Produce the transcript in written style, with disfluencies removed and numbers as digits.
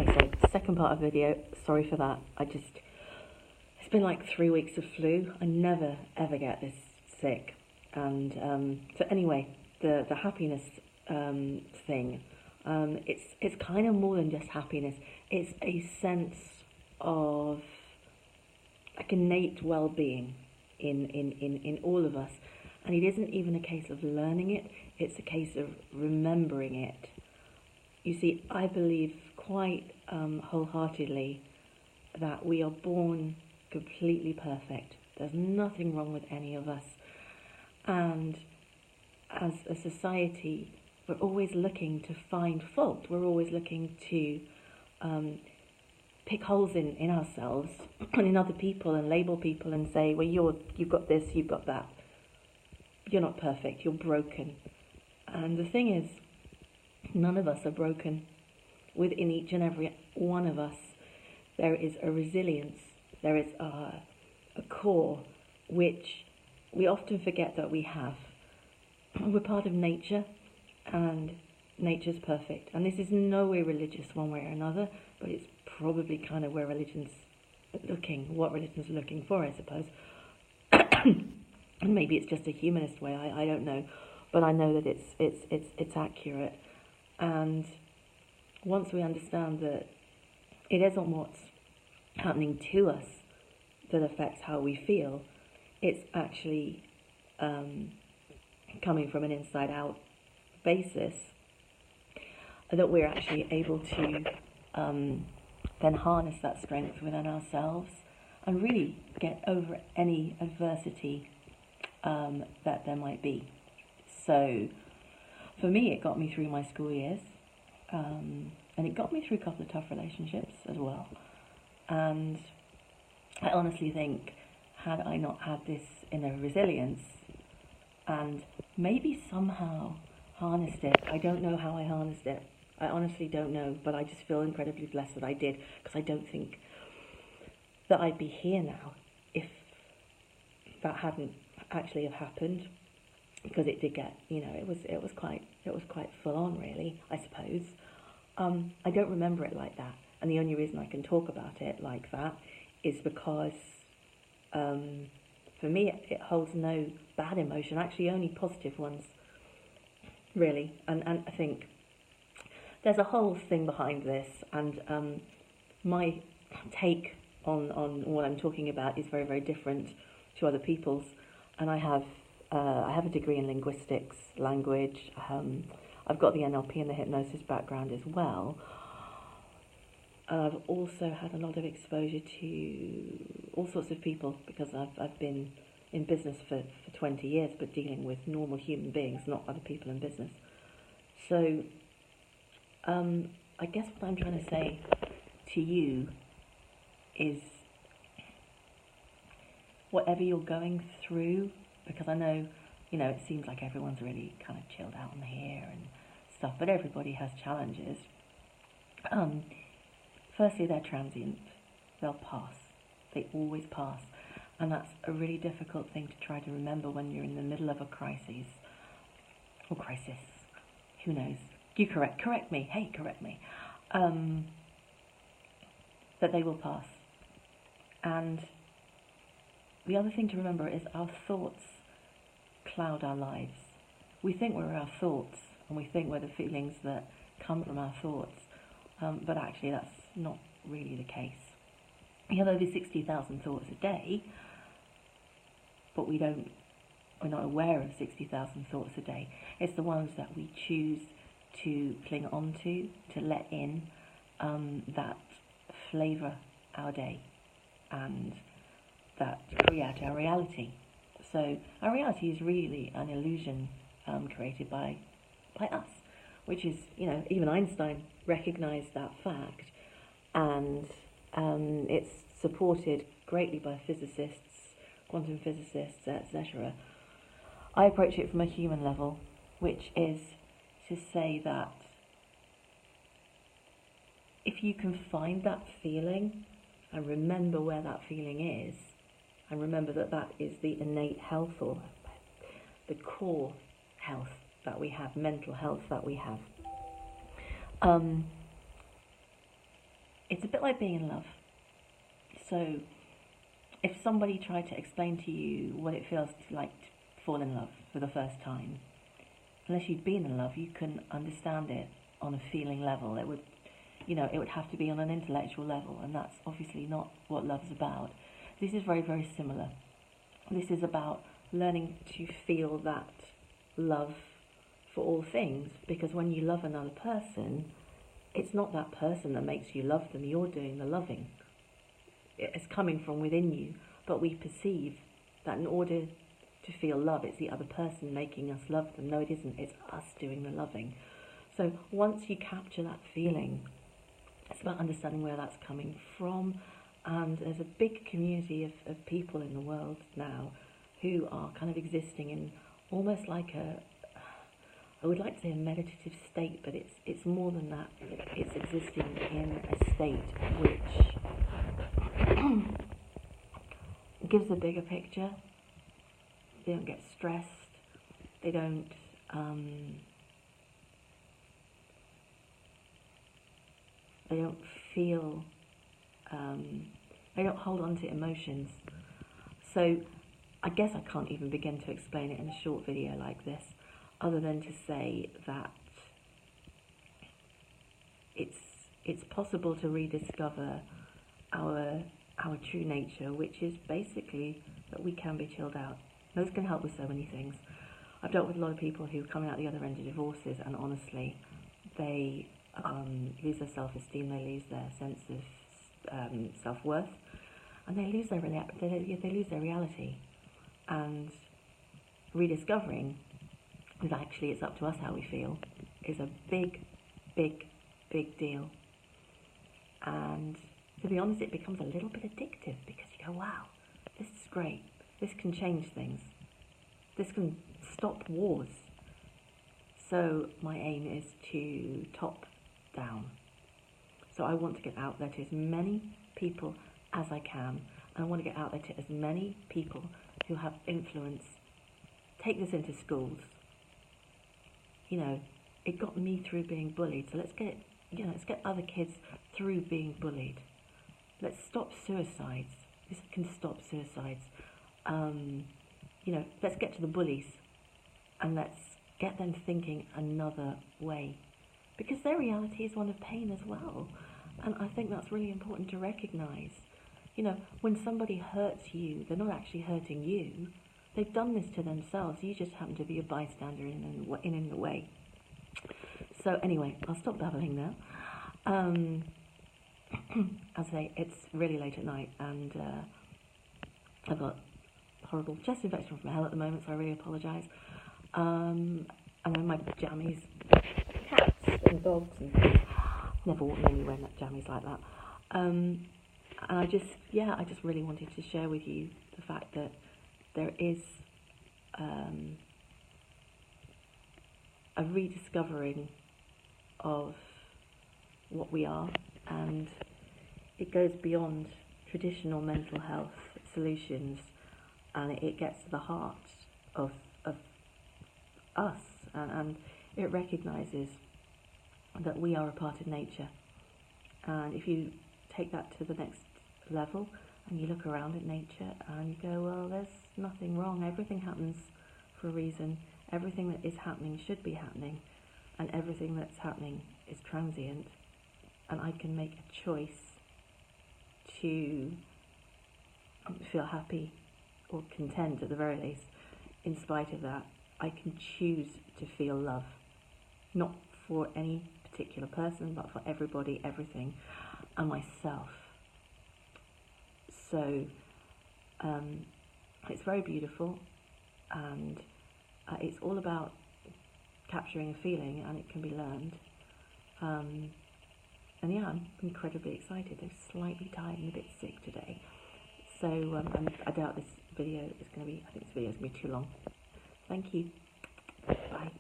Okay, so second part of the video, sorry for that. It's been like 3 weeks of flu. I never ever get this sick. And so anyway, the happiness thing, it's kind of more than just happiness. It's a sense of like innate well-being in all of us. And it isn't even a case of learning it, it's a case of remembering it. You see, I believe quite wholeheartedly that we are born completely perfect. There's nothing wrong with any of us. And as a society, we're always looking to find fault. We're always looking to pick holes in ourselves and in other people and label people and say, well, you've got this, you've got that. You're not perfect, you're broken. And the thing is, none of us are broken. Within each and every one of us, there is a resilience, there is a core which we often forget that we have. We're part of nature, and nature's perfect. And this is no way religious one way or another, but it's probably kind of where what religion's looking for, I suppose. And maybe it's just a humanist way, I don't know. But I know that it's accurate. And once we understand that it isn't what's happening to us that affects how we feel, it's actually coming from an inside-out basis, that we're actually able to then harness that strength within ourselves and really get over any adversity that there might be. So for me, it got me through my school years, and it got me through a couple of tough relationships as well. And I honestly think, had I not had this inner resilience and maybe somehow harnessed it, I don't know how I harnessed it, I honestly don't know, but I just feel incredibly blessed that I did, because I don't think that I'd be here now if that hadn't actually have happened, because it did get, it was quite full on, really, I suppose. I don't remember it like that, and the only reason I can talk about it like that is because for me it holds no bad emotion, actually only positive ones, really. And I think there's a whole thing behind this, and my take on what I'm talking about is very, very different to other people's. And I have a degree in linguistics, language. I've got the NLP and the hypnosis background as well. I've also had a lot of exposure to all sorts of people, because I've been in business for 20 years, but dealing with normal human beings, not other people in business. So I guess what I'm trying to say to you is, whatever you're going through, because I know, it seems like everyone's really kind of chilled out on here and stuff, but everybody has challenges. Firstly, they're transient. They'll pass. They always pass. And that's a really difficult thing to try to remember when you're in the middle of a crisis. Or crisis. Who knows? You correct me. Hey, correct me. That they will pass. And the other thing to remember is our thoughts cloud our lives. We think we're our thoughts, and we think we're the feelings that come from our thoughts, but actually that's not really the case. We have over 60,000 thoughts a day, but we're not aware of 60,000 thoughts a day. It's the ones that we choose to cling on to let in, that flavour our day and that create our reality. So our reality is really an illusion created by us, which is, even Einstein recognised that fact, and it's supported greatly by physicists, quantum physicists, etc. I approach it from a human level, which is to say that if you can find that feeling and remember where that feeling is, and remember that is the innate health, or the core health that we have, mental health that we have, it's a bit like being in love. So if somebody tried to explain to you what it feels like to fall in love for the first time, unless you'd been in love, you couldn't understand it on a feeling level. It would, it would have to be on an intellectual level, and that's obviously not what love's about. This is very, very similar. This is about learning to feel that love for all things, because when you love another person, it's not that person that makes you love them, you're doing the loving. It's coming from within you, but we perceive that in order to feel love, it's the other person making us love them. No, it isn't. It's us doing the loving. So once you capture that feeling, it's about understanding where that's coming from. And there's a big community of people in the world now who are kind of existing in almost like I would like to say a meditative state, but it's more than that. It's existing in a state which gives a bigger picture. They don't get stressed. They don't feel. They don't hold on to emotions. So I guess I can't even begin to explain it in a short video like this, other than to say that it's possible to rediscover our true nature, which is basically that we can be chilled out. Those can help with so many things. I've dealt with a lot of people who are coming out the other end of divorces, and honestly, they lose their self-esteem, they lose their sense of self-worth, and they lose their reality. And rediscovering is actually, it's up to us how we feel, is a big, big, big deal. And to be honest, it becomes a little bit addictive, because you go, wow, this is great. This can change things. This can stop wars. So my aim is to top down. So I want to get out there to as many people as I can. And I want to get out there to as many people who have influence. Take this into schools. It got me through being bullied. So let's get other kids through being bullied. Let's stop suicides. This can stop suicides. Let's get to the bullies, and let's get them thinking another way, because their reality is one of pain as well. And I think that's really important to recognise. When somebody hurts you, they're not actually hurting you. They've done this to themselves. You just happen to be a bystander in the way. So anyway, I'll stop babbling now. As I say, it's really late at night, and I've got horrible chest infection from hell at the moment, so I really apologise. And then my jammies, cats and dogs, and never walked anywhere in jammies like that. And I just really wanted to share with you the fact that there is a rediscovering of what we are, and it goes beyond traditional mental health solutions, and it gets to the heart of us, and it recognises that we are a part of nature. And if you take that to the next level and you look around at nature and you go, well, there's nothing wrong, everything happens for a reason, everything that is happening should be happening, and everything that's happening is transient, and I can make a choice to feel happy or content at the very least. In spite of that, I can choose to feel love, not for any particular person, but for everybody, everything, and myself. So it's very beautiful, and it's all about capturing a feeling, and it can be learned. And yeah, I'm incredibly excited. I'm slightly tired and a bit sick today. So I doubt this video is going to be, I think this video is going to be too long. Thank you. Bye.